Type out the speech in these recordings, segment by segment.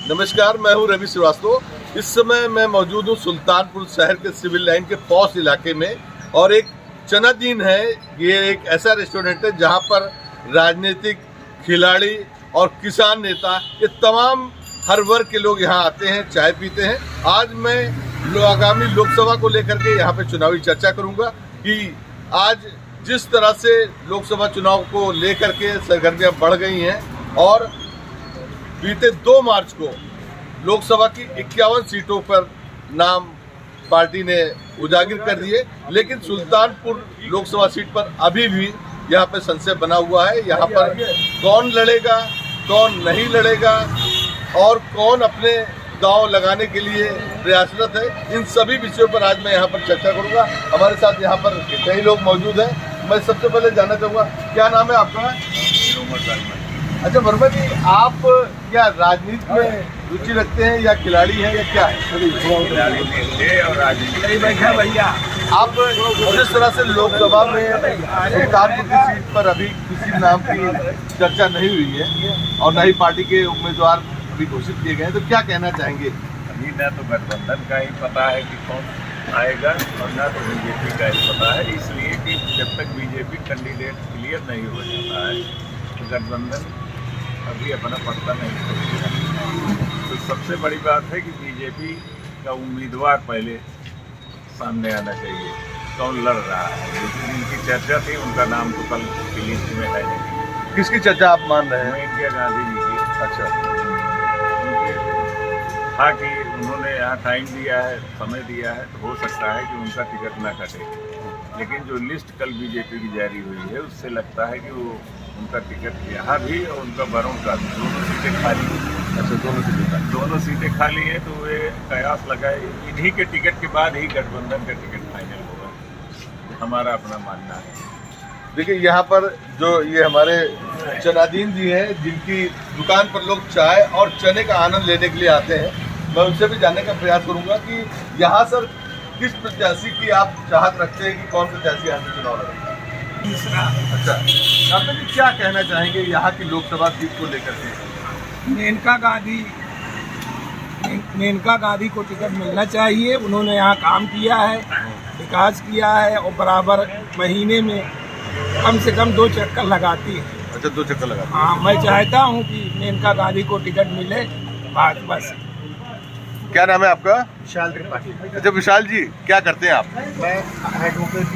नमस्कार, मैं हूं रवि श्रीवास्तव। इस समय मैं मौजूद हूं सुल्तानपुर शहर के सिविल लाइन के पॉश इलाके में और एक चनादीन है। ये एक ऐसा रेस्टोरेंट है जहां पर राजनीतिक खिलाड़ी और किसान नेता ये तमाम हर वर्ग के लोग यहां आते हैं, चाय पीते हैं। आज मैं आगामी लोकसभा को लेकर के यहां पे चुनावी चर्चा करूंगा कि आज जिस तरह से लोकसभा चुनाव को लेकर के सरगर्मियां बढ़ गई हैं और बीते 2 मार्च को लोकसभा की 51 सीटों पर नाम पार्टी ने उजागर कर दिए, लेकिन सुल्तानपुर लोकसभा सीट पर अभी भी यहाँ पे संशय बना हुआ है। यहाँ पर कौन लड़ेगा, कौन नहीं लड़ेगा और कौन अपने दांव लगाने के लिए प्रयासरत है, इन सभी विषयों पर आज मैं यहाँ पर चर्चा करूँगा। हमारे साथ यहाँ पर कई लोग मौजूद हैं। मैं सबसे पहले जानना चाहूँगा, क्या नाम है आपका? अच्छा वर्मा जी, आप क्या राजनीति में रुचि रखते हैं या खिलाड़ी हैं या क्या है? भैया आप जिस तरह से लोकसभा में सुल्तानपुर की सीट पर अभी किसी नाम की चर्चा नहीं हुई है और न ही पार्टी के उम्मीदवार अभी घोषित किए गए हैं, तो क्या कहना चाहेंगे? अभी न तो गठबंधन का ही पता है कि कौन आएगा और न तो बीजेपी का ही पता है, इसलिए कि जब तक बीजेपी कैंडिडेट क्लियर नहीं हो जाता है तो गठबंधन अभी अपना पता नहीं चलेगा। तो सबसे बड़ी बात है कि बीजेपी का उम्मीदवार पहले सामने आना चाहिए, कौन लड़ रहा है। जिनकी चर्चा थी उनका नाम तो कल की लिस्ट में है नहीं। किसकी चर्चा आप मान रहे हैं? इंदिरा गांधी जी की। अच्छा, हाँ कि उन्होंने यहाँ टाइम दिया है, समय दिया है, तो हो सकता है कि उनका टिकट ना कटे, लेकिन जो लिस्ट कल बीजेपी की जारी हुई है उससे लगता है कि वो उनका टिकट यहाँ भी और उनका बरौन का दोनों सीटें खाली हैं। अच्छा, दोनों सीटें खाली हैं, तो वे कयास लगाए इन्हीं के टिकट के बाद ही गठबंधन का टिकट फाइनल होगा, हमारा अपना मानना है। देखिए यहाँ पर जो ये हमारे चनादीन जी हैं, जिनकी दुकान पर लोग चाय और चने का आनंद लेने के लिए आते हैं, मैं उनसे भी जानने का प्रयास करूंगा कि यहाँ सर किस प्रत्याशी की आप चाहत रखते हैं कि कौन प्रत्याशी यहाँ से चुनाव लड़ेगा? अच्छा, डॉक्टर जी क्या कहना चाहेंगे यहाँ की लोकसभा सीट को लेकर के? मेनका गांधी को टिकट मिलना चाहिए। उन्होंने यहाँ काम किया है, विकास किया है और बराबर महीने में कम से कम 2 चक्कर लगाती है। अच्छा, 2 चक्कर लगा। हाँ, मैं चाहता हूँ कि मेनका गांधी को टिकट मिले, बस। क्या नाम है आपका? विशाल त्रिपाठी। अच्छा विशाल जी, क्या करते हैं आप? मैं एडवोकेट।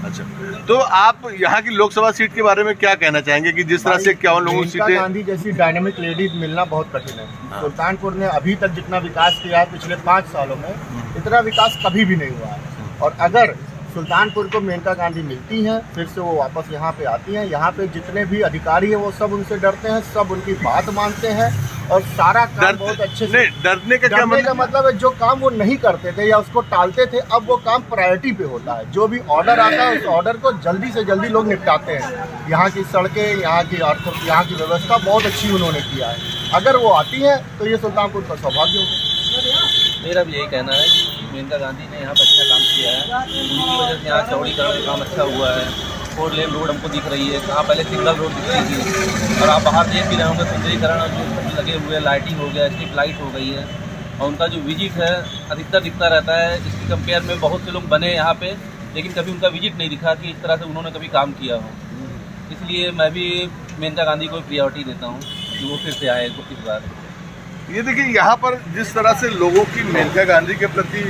अच्छा, तो आप यहाँ की लोकसभा सीट के बारे में क्या कहना चाहेंगे कि जिस तरह से 51 लोगों की मेनका सीटें? गांधी जैसी डायनामिक लेडीज मिलना बहुत कठिन है। सुल्तानपुर ने अभी तक जितना विकास किया है पिछले 5 सालों में, इतना विकास कभी भी नहीं हुआ है। और अगर सुल्तानपुर को मेनका गांधी मिलती हैं, फिर से वो वापस यहाँ पे आती हैं। यहाँ पे जितने भी अधिकारी हैं वो सब उनसे डरते हैं, सब उनकी बात मानते हैं और सारा काम बहुत अच्छे से। डरने का क्या मतलब है, जो काम वो नहीं करते थे या उसको टालते थे, अब वो काम प्रायोरिटी पे होता है। जो भी ऑर्डर आता है उस ऑर्डर को जल्दी से जल्दी लोग निपटाते हैं। यहाँ की सड़कें, यहाँ की व्यवस्था बहुत अच्छी उन्होंने किया है। अगर वो आती हैं तो ये सुल्तानपुर का सौभाग्य होगा। मेरा भी यही कहना है कि मेनका गांधी ने यहाँ पर अच्छा काम किया है। उनकी वजह से यहाँ चौड़ीकरण का काम अच्छा हुआ है। 4 लेन रोड हमको दिख रही है, कहाँ पहले सिंगल रोड दिख रही थी। और आप बाहर देख भी रहे होंगे, सुंदरीकरण जो लगे हुए हैं, लाइटिंग हो गया, स्ट्रीट लाइट हो गई है। और उनका जो विजिट है अधिकतर दिखता रहता है। इसकी कंपेयर में बहुत से लोग बने यहाँ पे, लेकिन कभी उनका विजिट नहीं दिखा कि इस तरह से उन्होंने कभी काम किया हो। इसलिए मैं भी मेनका गांधी को प्रायोरिटी देता हूँ कि वो फिर से आए इस बार। ये देखिए यहाँ पर जिस तरह से लोगों की मेनका गांधी के प्रति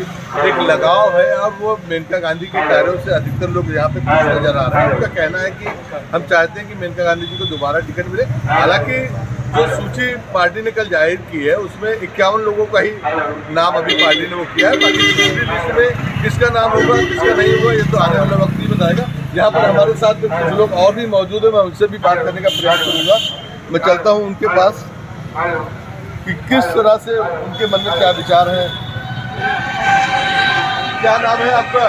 एक लगाव है, अब वो मेनका गांधी के कार्यों से अधिकतर लोग यहाँ पे खुश नजर आ रहे हैं। उनका कहना है कि हम चाहते हैं कि मेनका गांधी जी को दोबारा टिकट मिले। हालांकि जो सूची पार्टी ने कल जाहिर की है उसमें 51 लोगों का ही नाम अभी पार्टी ने वो किया है। बाकी दूसरी लिस्ट में किसका नाम होगा, किसका नहीं होगा, ये तो आने वाला वक्त ही बताएगा। यहाँ पर हमारे साथ कुछ लोग और भी मौजूद है, मैं उनसे भी बात करने का प्रयास करूँगा। मैं चलता हूँ उनके पास कि किस तरह से उनके मन में क्या विचार है। क्या नाम है आपका?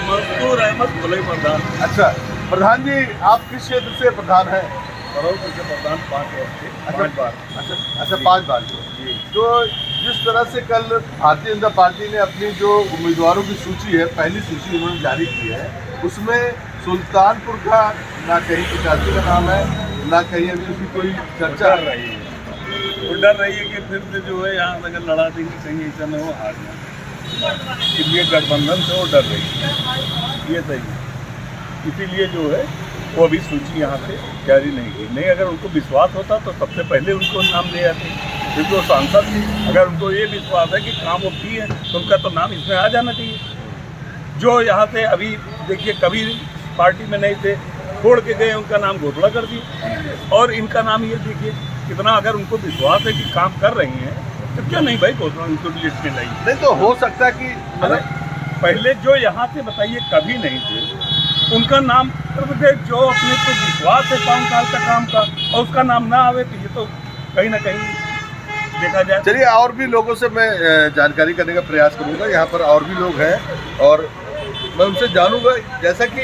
मजदूर अहमद भोले प्रधान। अच्छा प्रधान जी, आप किस क्षेत्र से प्रधान हैं? से प्रधान 5 वर्ष से 5 बार। अच्छा 5 बार। तो जिस तरह से कल भारतीय जनता पार्टी ने अपनी जो उम्मीदवारों की सूची है, पहली सूची उन्होंने जारी की है, उसमें सुल्तानपुर का ना कहीं प्रत्याशी का नाम है, ना कहीं अभी उसकी कोई चर्चा रही है। वो डर रही है कि फिर से जो है यहाँ अगर लड़ा देंगे कहीं ऐसा न हो हार जाए, इसलिए गठबंधन से वो डर रही है। ये सही है, इसीलिए जो है वो अभी सूची यहाँ से जारी नहीं की। नहीं, अगर उनको विश्वास होता तो सबसे पहले उनको नाम ले आते, क्योंकि वो सांसद थी। अगर उनको ये विश्वास है कि काम वो किए हैं तो उनका तो नाम इसमें आ जाना चाहिए। जो यहाँ से अभी देखिए कभी पार्टी में नहीं थे, छोड़ के गए, उनका नाम घोषणा कर दिए। और इनका नाम ये देखिए कितना, अगर उनको विश्वास है कि काम कर रही हैं तो क्यों नहीं भाई घोषणा उनको लिस्ट में लाई। नहीं तो हो सकता है कि पहले जो यहाँ से बताइए कभी नहीं थे, उनका नाम जो अपने को विश्वास है 5 साल का काम का, और उसका नाम ना आवे तो ये तो कहीं ना कहीं देखा जाए। चलिए, और भी लोगों से मैं जानकारी करने का प्रयास करूंगा। यहाँ पर और भी लोग हैं और मैं उनसे जानूंगा। जैसा कि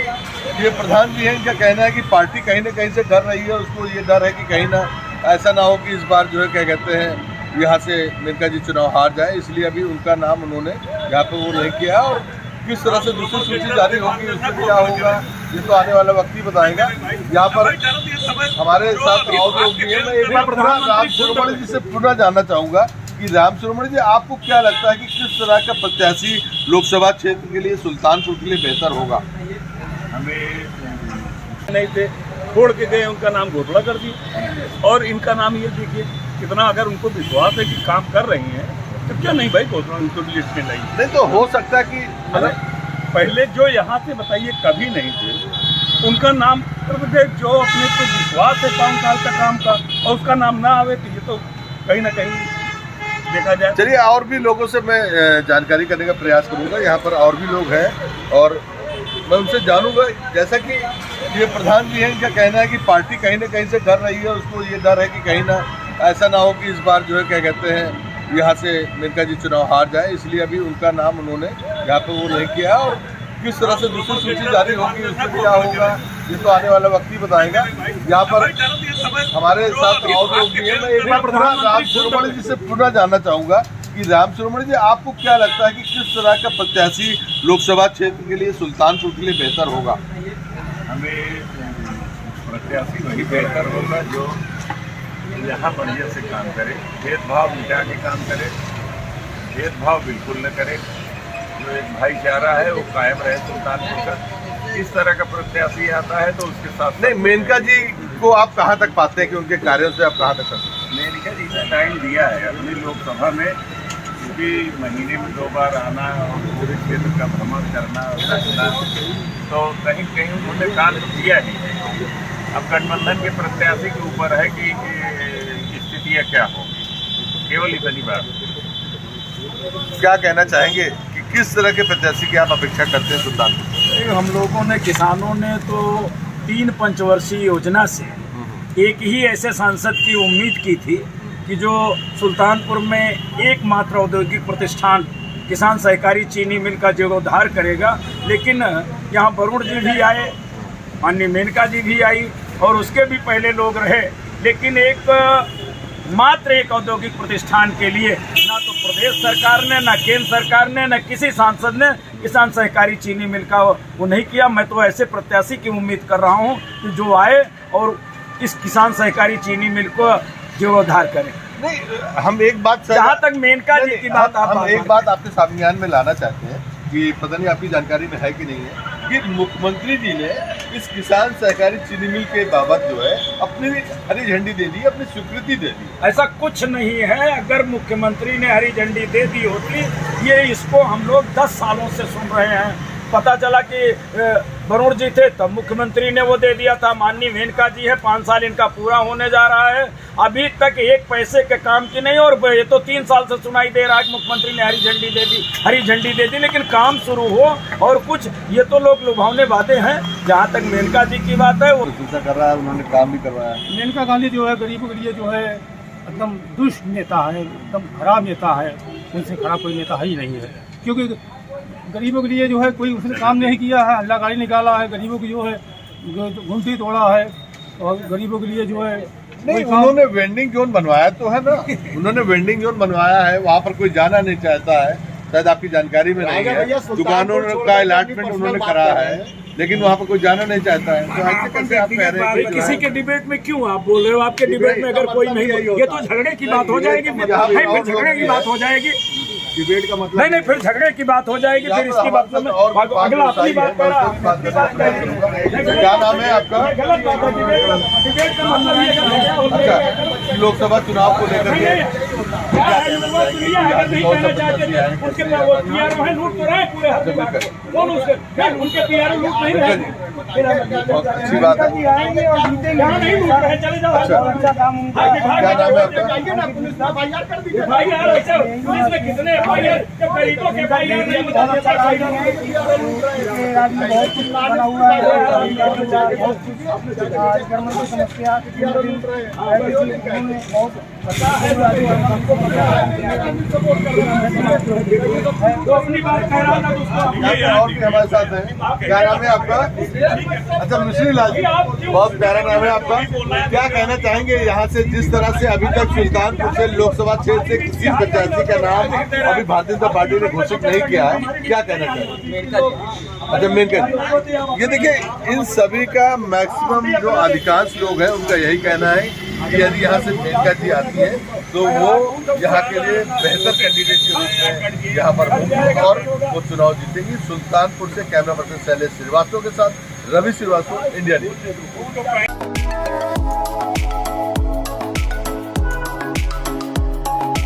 ये प्रधान जी हैं, इनका कहना है कि पार्टी कहीं ना कहीं से डर रही है, उसको ये डर है कि कहीं ना ऐसा ना हो कि इस बार जो है क्या कहते हैं यहाँ से मेनका जी चुनाव हार जाए, इसलिए अभी उनका नाम उन्होंने यहाँ पर वो नहीं किया। और किस तरह से दूसरी सूची जारी होगी, उसमें क्या होगा ये तो आने वाला वक्त ही बताएगा। यहाँ पर हमारे साथ और लोग भी हैं। मैं एक बार राम शिरोमणि जी से पुनः जानना चाहूँगा कि राम शिरोमणि जी, आपको क्या लगता है कि किस तरह का प्रत्याशी लोकसभा क्षेत्र के लिए, सुल्तानपुर के लिए बेहतर होगा? हमें नहीं थे, छोड़ के गए, उनका नाम घोषणा कर दिए। और इनका नाम ये देखिए कितना, अगर उनको विश्वास है कि काम कर रही हैं तो क्यों नहीं भाई घोषणा उनको लिस्ट में लाई। नहीं तो हो सकता है कि पहले जो यहाँ से बताइए कभी नहीं थे, उनका नाम जो अपने को विश्वास है 5 साल का काम का, और उसका नाम ना आवे तो ये तो कहीं ना कहीं देखा जाए। चलिए, और भी लोगों से मैं जानकारी करने का प्रयास करूंगा। यहाँ पर और भी लोग हैं और मैं उनसे जानूंगा। जैसा कि ये प्रधान जी हैं, इनका कहना है कि पार्टी कहीं ना कहीं से डर रही है, उसको ये डर है कि कहीं ना ऐसा ना हो कि इस बार जो है क्या कहते हैं यहाँ से मेनका जी चुनाव हार जाए, इसलिए अभी उनका नाम उन्होंने यहाँ पे वो नहीं किया। और किस तरह से दूसरी सूची जारी होगी, उसमें क्या होगा ये तो आने वाला वक्त ही बताएगा। यहाँ पर हमारे साथ और लोग भी हैं। मैं एक बार राम शिरोमणि जी से पुनः जानना चाहूँगा कि राम शिरोमणि जी, आपको क्या लगता है कि किस तरह का प्रत्याशी लोकसभा क्षेत्र के लिए, सुल्तानपुर के लिए बेहतर होगा? हमें प्रत्याशी वही बेहतर होगा जो यहाँ बढ़िया से काम करे, भेदभाव मिटा के काम करे, भेदभाव बिल्कुल न करे, जो एक भाईचारा है वो कायम रहे सुल्तानपुर का। इस तरह का प्रत्याशी आता है तो उसके साथ नहीं, मेनका जी को आप कहाँ तक पाते हैं कि उनके कार्यों से आप कहाँ तक कर सकते हैं? मेनका जी ने टाइम दिया है अपनी लोकसभा में, क्योंकि महीने में 2 बार आना और पूरे क्षेत्र का भ्रमण करना और रखना, तो कहीं कहीं उन्होंने काम किया ही। अब गठबंधन के प्रत्याशी के ऊपर है कि स्थितियाँ क्या होगी, केवल इतनी बात। क्या कहना चाहेंगे कि किस तरह के प्रत्याशी की आप अपेक्षा करते हैं सुल्तानपुर? हम लोगों ने, किसानों ने तो 3 पंचवर्षीय योजना से एक ही ऐसे सांसद की उम्मीद की थी कि जो सुल्तानपुर में एकमात्र औद्योगिक प्रतिष्ठान किसान सहकारी चीनी मिल का जीर्णोद्धार करेगा। लेकिन यहाँ वरुण जी भी आए, माननीय मेनका जी भी आई और उसके भी पहले लोग रहे, लेकिन मात्र एक औद्योगिक प्रतिष्ठान के लिए ना तो प्रदेश सरकार ने, ना केंद्र सरकार ने, ना किसी सांसद ने किसान सहकारी चीनी मिल का वो नहीं किया। मैं तो ऐसे प्रत्याशी की उम्मीद कर रहा हूँ कि जो आए और इस किसान सहकारी चीनी मिल को जीर्णोद्धार करें। नहीं, हम एक बात जहाँ तक मेनका जी की बात, हम एक बात आपके संज्ञान में लाना चाहते हैं कि पता नहीं आपकी जानकारी में है कि नहीं है कि मुख्यमंत्री जी ने इस किसान सहकारी चीनी मिल के बाबत जो है अपनी हरी झंडी दे दी, अपनी स्वीकृति दे दी। ऐसा कुछ नहीं है। अगर मुख्यमंत्री ने हरी झंडी दे दी होती, ये इसको हम लोग 10 सालों से सुन रहे हैं। पता चला कि वरुण जी थे तब मुख्यमंत्री ने वो दे दिया था। माननीय मेनका जी है, 5 साल इनका पूरा होने जा रहा है, अभी तक एक पैसे के काम की नहीं। और ये तो 3 साल से सुनाई दे रहा है कि मुख्यमंत्री ने हरी झंडी दे दी, लेकिन काम शुरू हो और कुछ, ये तो लोग लुभावने वादे हैं। जहाँ तक मेनका जी की बात है, वो कर रहा है, उन्होंने काम भी करवाया। मेनका गांधी जो है गरीबों के लिए जो है एकदम दुष्ट नेता है, एकदम खराब नेता है। उनसे खराब कोई नेता है ही नहीं है, क्योंकि गरीबों के लिए जो है कोई उसने काम नहीं किया है। अल्लाह गाड़ी निकाला है, गरीबों की जो है घुमटी तोड़ा है, और गरीबों के लिए जो है नहीं, उन्होंने वेंडिंग जोन बनवाया तो है ना, उन्होंने वेंडिंग जोन बनवाया है, वहाँ पर कोई जाना नहीं चाहता है, शायद आपकी जानकारी में नहीं है। दुकानों का अलॉटमेंट उन्होंने करा है, लेकिन वहाँ पर कोई जाना नहीं चाहता है। तो ऐसे कैसे आप कह रहे हैं कि किसी के डिबेट में क्यों आप बोल रहे हो? आपके डिबेट में अगर कोई नहीं, ये तो झगड़े की बात हो जाएगी, फिर झगड़े की बात हो जाएगी, डिबेट का मतलब नहीं फिर झगड़े की बात हो जाएगी, फिर इसकी बात अगला अपनी बात कर रहा। क्या नाम है आपका? गलत बात है, डिबेट का मतलब ये अच्छा, लोकसभा चुनाव को लेकर के उसके PRO लूट तो रहे पूरे हर जगह, कौन उनके PRO लूट नहीं रहे, बहुत अच्छी बात है। यहाँ नहीं लूट रहे, चले जाओ। क्या नाम है आपका? पुलिस में कितने FIR जब गरीबों के FIR नहीं अपनी बात कह रहा था और भी हमारे साथ है। क्या नाम है आपका? अच्छा, मिश्री लाल जी, बहुत प्यारा नाम है आपका। क्या कहना चाहेंगे यहाँ से, जिस तरह से अभी तक सुल्तानपुर से लोकसभा क्षेत्र से किसी प्रत्याशी का नाम अभी भारतीय जनता पार्टी ने घोषित नहीं किया है, क्या कहना चाहेंगे? अच्छा, मेनका जी, ये देखिए, इन सभी का मैक्सिमम जो अधिकांश लोग हैं उनका यही कहना है कि यदि यहाँ से मेनका जी आती है तो वो यहाँ के लिए बेहतर कैंडिडेट के रूप में यहाँ पर होंगी और वो चुनाव जीतेंगी। सुल्तानपुर से कैमरा पर्सन शैलेश श्रीवास्तव के साथ रवि श्रीवास्तव, इंडिया न्यूज।